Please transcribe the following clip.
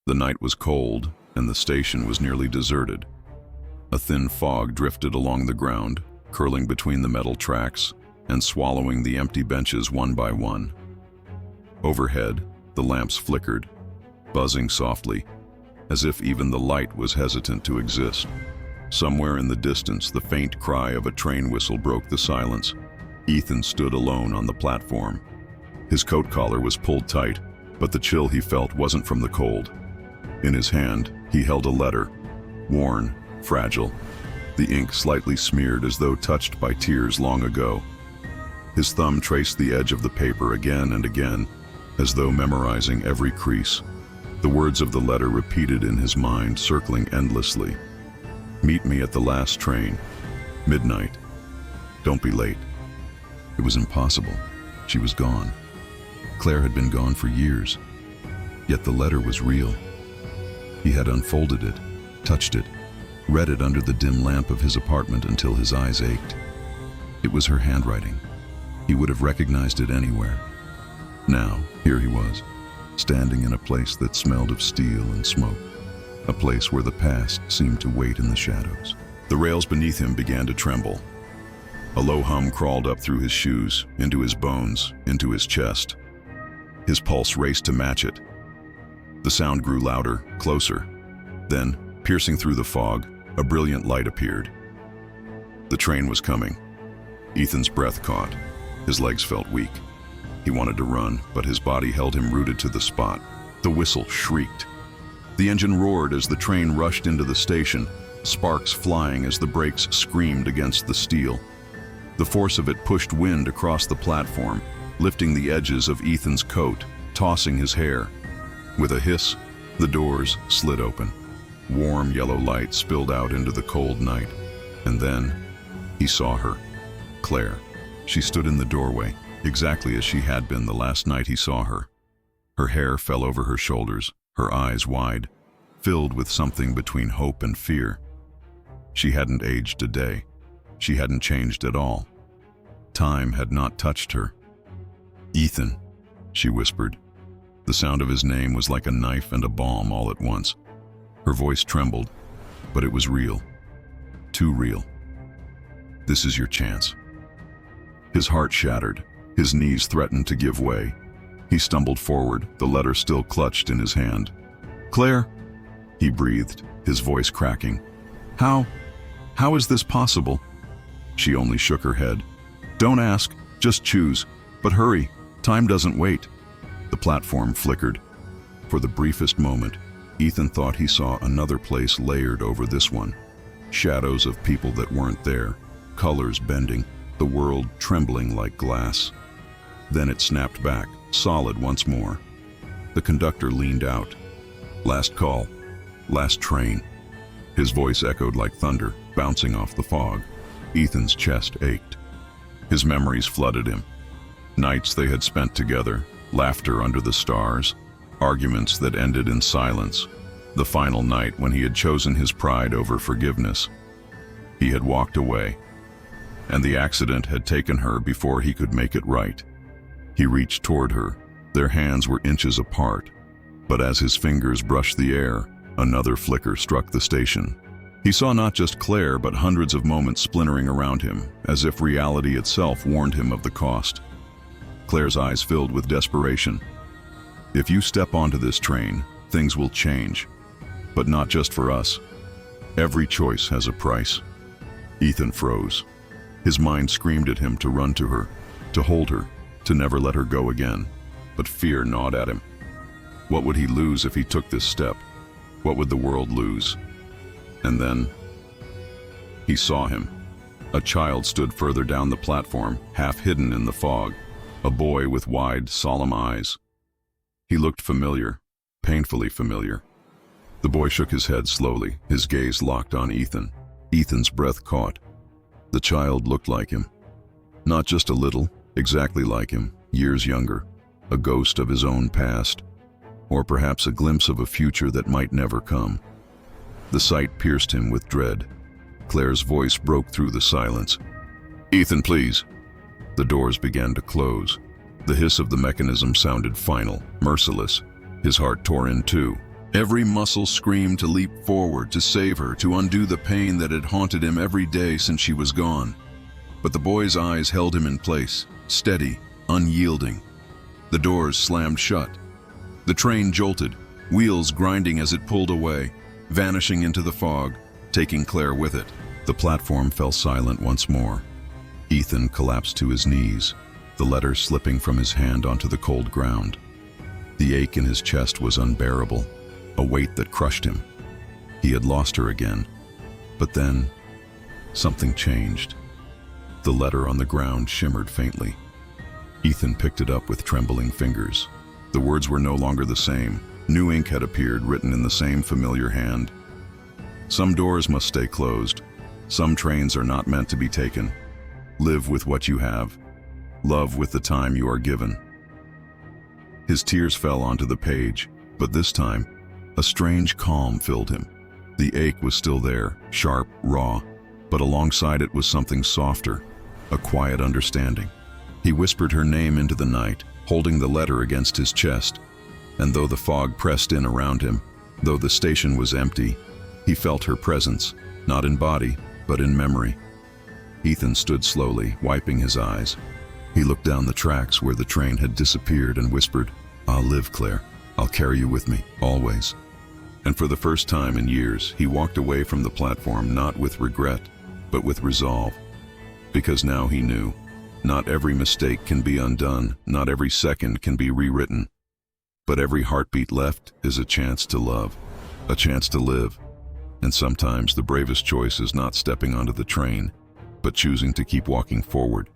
The night was cold, and the station was nearly deserted. A thin fog drifted along the ground, curling between the metal tracks and swallowing the empty benches one by one. Overhead, the lamps flickered, buzzing softly, as if even the light was hesitant to exist. Somewhere in the distance, the faint cry of a train whistle broke the silence. Ethan stood alone on the platform. His coat collar was pulled tight, but the chill he felt wasn't from the cold. In his hand, he held a letter, worn, fragile, the ink slightly smeared as though touched by tears long ago. His thumb traced the edge of the paper again and again, as though memorizing every crease. The words of the letter repeated in his mind, circling endlessly. Meet me at the last train. Midnight. Don't be late. It was impossible. She was gone. Claire had been gone for years. Yet the letter was real. He had unfolded it, touched it, read it under the dim lamp of his apartment until his eyes ached. It was her handwriting. He would have recognized it anywhere. Now, here he was, standing in a place that smelled of steel and smoke, a place where the past seemed to wait in the shadows. The rails beneath him began to tremble. A low hum crawled up through his shoes, into his bones, into his chest. His pulse raced to match it. The sound grew louder, closer. Then, piercing through the fog, a brilliant light appeared. The train was coming. Ethan's breath caught. His legs felt weak. He wanted to run, but his body held him rooted to the spot. The whistle shrieked. The engine roared as the train rushed into the station, sparks flying as the brakes screamed against the steel. The force of it pushed wind across the platform, lifting the edges of Ethan's coat, tossing his hair. With a hiss, the doors slid open. Warm yellow light spilled out into the cold night. And then, he saw her. Claire. She stood in the doorway, exactly as she had been the last night he saw her. Her hair fell over her shoulders, her eyes wide, filled with something between hope and fear. She hadn't aged a day. She hadn't changed at all. Time had not touched her. Ethan, she whispered. The sound of his name was like a knife and a balm all at once. Her voice trembled, but it was real. Too real. This is your chance. His heart shattered. His knees threatened to give way. He stumbled forward, the letter still clutched in his hand. Claire, he breathed, his voice cracking. How is this possible? She only shook her head. Don't ask, just choose. But hurry, time doesn't wait. The platform flickered. For the briefest moment, Ethan thought he saw another place layered over this one. Shadows of people that weren't there, colors bending, the world trembling like glass. Then it snapped back, solid once more. The conductor leaned out. Last call. Last train. His voice echoed like thunder, bouncing off the fog. Ethan's chest ached. His memories flooded him. Nights they had spent together, laughter under the stars, arguments that ended in silence. The final night when he had chosen his pride over forgiveness. He had walked away, and the accident had taken her before he could make it right. He reached toward her. Their hands were inches apart, but as his fingers brushed the air, another flicker struck the station. He saw not just Claire, but hundreds of moments splintering around him, as if reality itself warned him of the cost. Claire's eyes filled with desperation. If you step onto this train, things will change. But not just for us. Every choice has a price. Ethan froze. His mind screamed at him to run to her, to hold her, to never let her go again. But fear gnawed at him. What would he lose if he took this step? What would the world lose? And then, he saw him. A child stood further down the platform, half hidden in the fog. A boy with wide, solemn eyes. He looked familiar, painfully familiar. The boy shook his head slowly, his gaze locked on Ethan. Ethan's breath caught. The child looked like him. Not just a little, exactly like him, years younger, a ghost of his own past, or perhaps a glimpse of a future that might never come. The sight pierced him with dread. Claire's voice broke through the silence. Ethan, please. The doors began to close. The hiss of the mechanism sounded final, merciless. His heart tore in two. Every muscle screamed to leap forward, to save her, to undo the pain that had haunted him every day since she was gone. But the boy's eyes held him in place, steady, unyielding. The doors slammed shut. The train jolted, wheels grinding as it pulled away, vanishing into the fog, taking Claire with it. The platform fell silent once more. Ethan collapsed to his knees, the letter slipping from his hand onto the cold ground. The ache in his chest was unbearable, a weight that crushed him. He had lost her again. But then, something changed. The letter on the ground shimmered faintly. Ethan picked it up with trembling fingers. The words were no longer the same. New ink had appeared, written in the same familiar hand. Some doors must stay closed. Some trains are not meant to be taken. Live with what you have. Love with the time you are given. His tears fell onto the page, but this time, a strange calm filled him. The ache was still there, sharp, raw, but alongside it was something softer, a quiet understanding. He whispered her name into the night, holding the letter against his chest, and though the fog pressed in around him, though the station was empty, he felt her presence, not in body, but in memory. Ethan stood slowly, wiping his eyes. He looked down the tracks where the train had disappeared and whispered, "I'll live, Claire. I'll carry you with me, always." And for the first time in years, he walked away from the platform not with regret, but with resolve. Because now he knew, not every mistake can be undone, not every second can be rewritten. But every heartbeat left is a chance to love, a chance to live. And sometimes the bravest choice is not stepping onto the train, but choosing to keep walking forward,